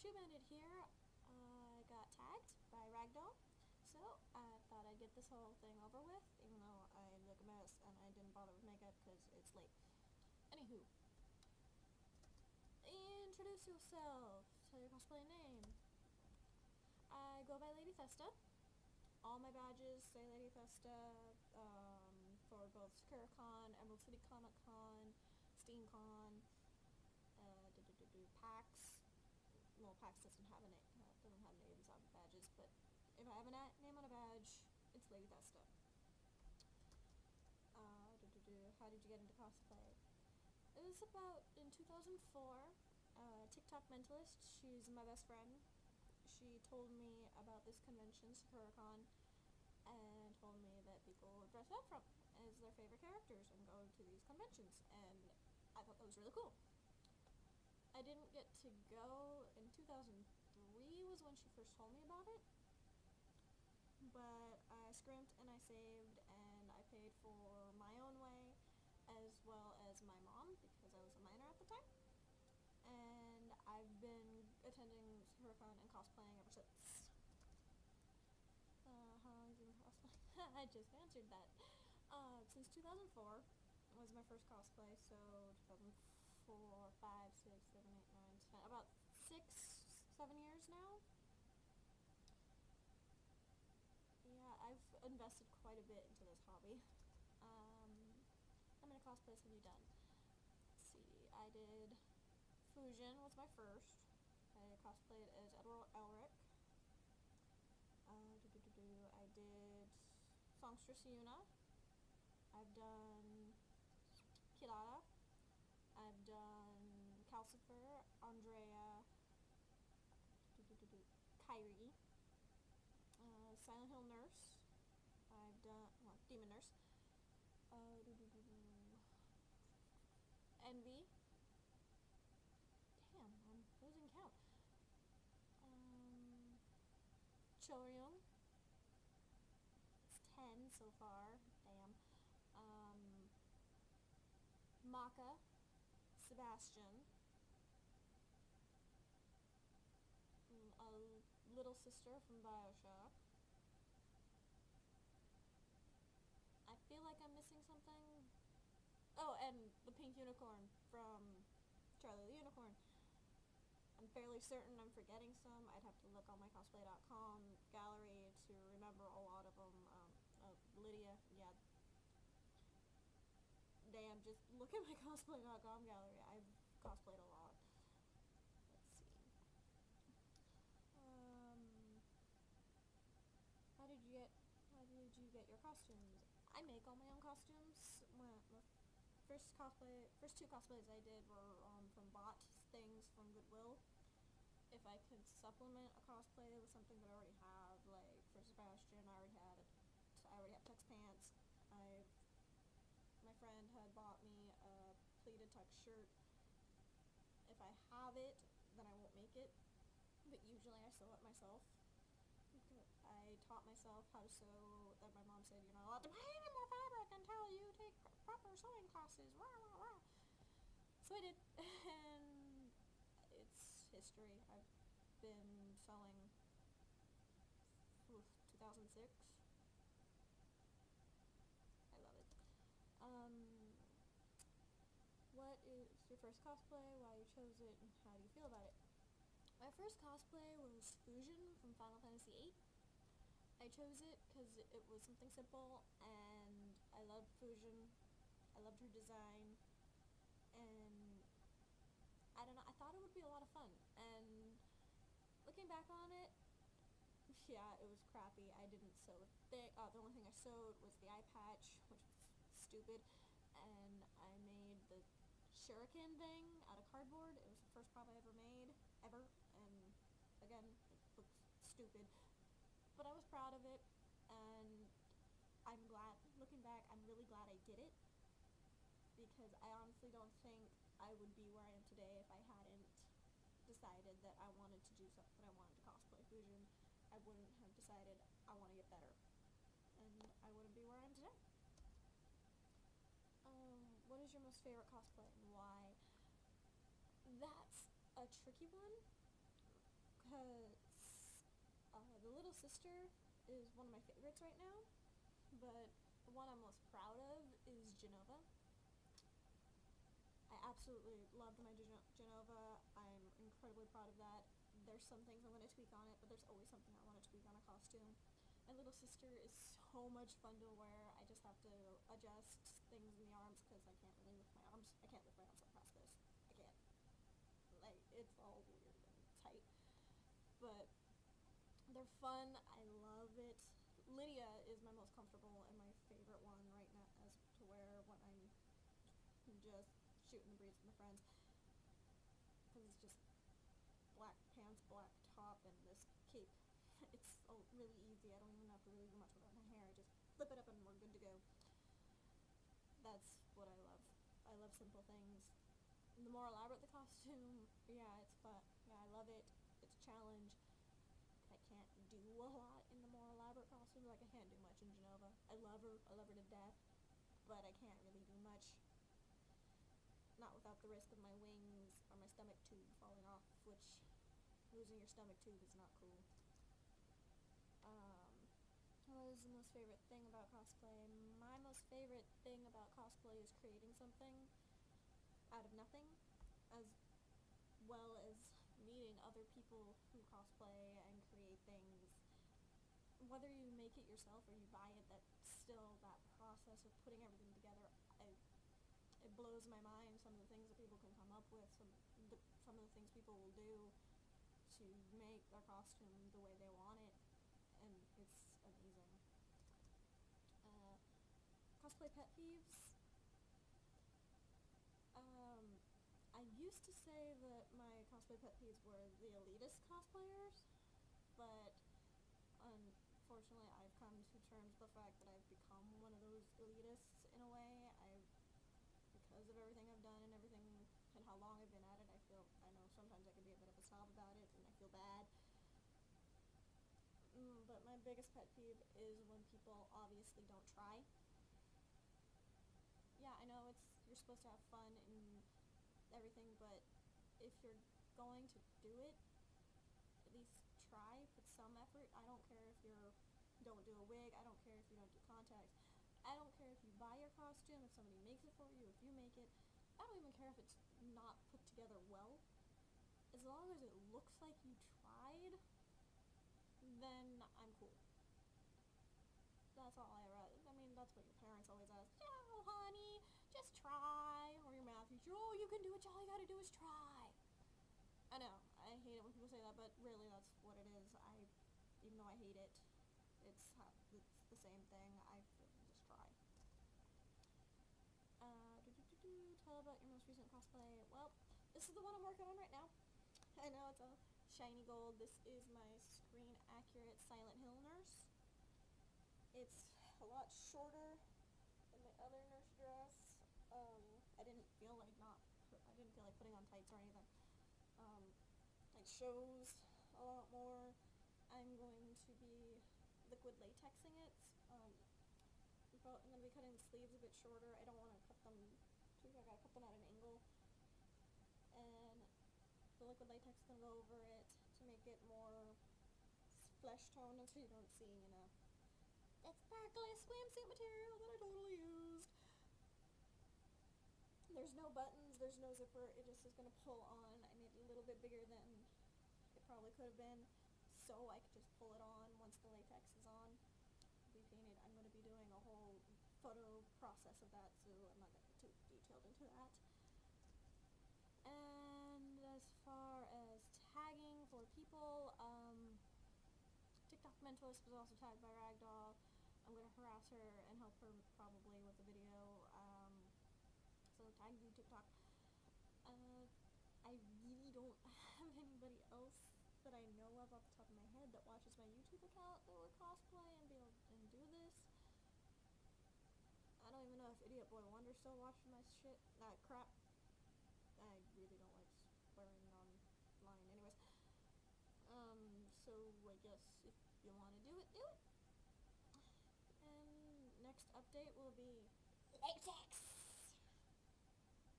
2-minute here. I got tagged by Ragdoll, so I thought I'd get this whole thing over with, even though I look a mess and I didn't bother with makeup because it's late. Anywho, introduce yourself. Tell your cosplay name. I go by Lady Thesta. All my badges say Lady Thesta for both SakuraCon, Emerald City Comic Con, SteamCon, PAX. Well, PAX doesn't have names on badges, but if I have a name on a badge, it's Lady Thesta. How did you get into cosplay? It was about in 2004. TikTok mentalist, she's my best friend. She told me about this convention, SakuraCon, and told me that people would dress up as their favorite characters and go to these conventions, and I thought that was really cool. I didn't get to go in 2003 was when she first told me about it, but I scrimped and I saved and I paid for my own way as well as my mom because I was a minor at the time, and I've been attending SakuraCon and cosplaying ever since. How long have you been cosplaying? I just answered that. Since 2004 was my first cosplay, so 2004, 5, 6, 7, 8, 9, 10, about 6, 7 years now. Yeah, I've invested quite a bit into this hobby. How many cosplays have you done? Let's see, I did Fusion was my first. I cosplayed as Edward Elric. I did Songstress Yuna. I've done Kirara. I've done Calcifer, Andrea, Kyrie, Silent Hill Nurse. I've done, Demon Nurse. Envy. Damn, I'm losing count. Choryung. It's 10 so far. Damn. Maka. Sebastian. A little sister from Bioshock. I feel like I'm missing something. Oh, and the pink unicorn from Charlie the Unicorn. I'm fairly certain I'm forgetting some. I'd have to look on my cosplay.com gallery to remember a lot of them. Lydia, yeah. Damn, just look at my cosplay.com gallery. I've cosplayed a lot. Let's see. How did you get your costumes? I make all my own costumes. The first two cosplays I did were from bought things from Goodwill. If I could supplement a cosplay with something that I already have, like for Sebastian, I already have tux pants. My friend had bought me a pleated tux shirt. If I have it, then I won't make it, but usually I sew it myself. I taught myself how to sew. That my mom said you're not allowed to buy any more fabric until you take proper sewing classes. Rah, rah, rah. So I did, and it's history. I've been sewing 2006. I love it. What is your first cosplay? Why you chose it? And how do you feel about it? My first cosplay was Fusion from Final Fantasy VIII. I chose it because it was something simple, and I loved Fusion. I loved her design, and I don't know, I thought it would be a lot of fun, and looking back on it, yeah, it was crappy. I didn't sew the only thing I sewed was the eye patch, which was stupid, and I made the shuriken thing out of cardboard. It was the first prop I ever made, ever, and again, it looks stupid, but I was proud of it, and I'm glad, looking back, I'm really glad I did it, because I honestly don't think I would be where I am today if I hadn't decided that I wanted to do something. I wanted to cosplay Fusion. I wouldn't have decided I want to get better, and I wouldn't be where I am today. What is your most favorite cosplay and why? That's a tricky one. because the little sister is one of my favorites right now, but the one I'm most proud of is Genova. I absolutely loved my Genova. I'm incredibly proud of that. There's some things I'm going to tweak on it, but there's always something I want to tweak on a costume. My little sister is so much fun to wear. I just have to adjust things in the arms because I can't really lift my arms. I can't lift my arms up past this. I can't. Like, it's all weird and tight. But they're fun. I love it. Lydia is my most comfortable and my favorite one right now as to wear when I'm just shooting the breeze with my friends. Because it's just black pants, black top, and this cape. It's really easy. I don't even have to really do much with my hair. I just flip it up and we're good to go. That's what I love. I love simple things. The more elaborate the costume, yeah, it's fun. Yeah, I love it. It's a challenge. I can't do a lot in the more elaborate costumes. Like, I can't do much in Genova. I love her. I love her to death. But I can't really do much. Not without the risk of my wings or my stomach tube falling off, which losing your stomach tube is not cool. What is the most favorite thing about cosplay? My most favorite thing about cosplay is creating something out of nothing, as well as meeting other people who cosplay and create things. Whether you make it yourself or you buy it, that's still that process of putting everything together. It blows my mind, some of the things that people can come up with, some of the things people will do to make their costume the way they want it, and it's amazing. Cosplay pet peeves. I used to say that my cosplay pet peeves were the elitist cosplayers, but unfortunately I've come to terms with the fact that I've become one of those elitists in a way. Because of everything I've done and everything and how long I've been at it, I know sometimes I can be a bit of a snob about it and I feel bad. But my biggest pet peeve is when people obviously don't try. Yeah, I know you're supposed to have fun and everything, but if you're going to do it, at least try, put some effort. I don't care if you don't do a wig, I don't care if you don't do contacts, I don't care if you buy your costume, if somebody makes it for you, if you make it. I don't even care if it's not put together well. As long as it looks like you tried, then I'm cool. That's all I mean, that's what your parents always ask. Oh, honey, just try. Or your math teacher, oh, you can do it, all you gotta do is try. I know, I hate it when people say that, but really that's what it is. Even though I hate it, it's the same thing. I just try. Tell about your most recent cosplay. Well, this is the one I'm working on right now. I know it's a shiny gold. This is my screen accurate Silent Hill nurse. It's a lot shorter than my other nurse dress. I didn't feel like putting on tights or anything. It shows a lot more. I'm going to be liquid latexing it. I'm going to be cutting the sleeves a bit shorter. I don't want to cut them too short. I gotta cut them at an angle. And the liquid latex is going to go over it to make it more flesh tone, so you don't see, that sparkly swimsuit material that I totally used. There's no buttons, there's no zipper, it just is going to pull on. I made it a little bit bigger than it probably could have been, so I could just pull it on once the latex is on. Be painted. I'm going to be doing a whole photo process of that, so I'm not going to get too detailed into that. And as far as tagging for people, TikTok Mentalist was also tagged by Ragdoll. I'm going to harass her and help her probably with the video. So tag you, TikTok. I really don't have anybody else that I know of off the top of my head that watches my YouTube account that would cosplay and be able and do this. I don't even know if Idiot Boy Wonder still watches my shit. Crap. I really don't like swearing online anyways. So I guess if you want to do it, do it. And next update will be latex.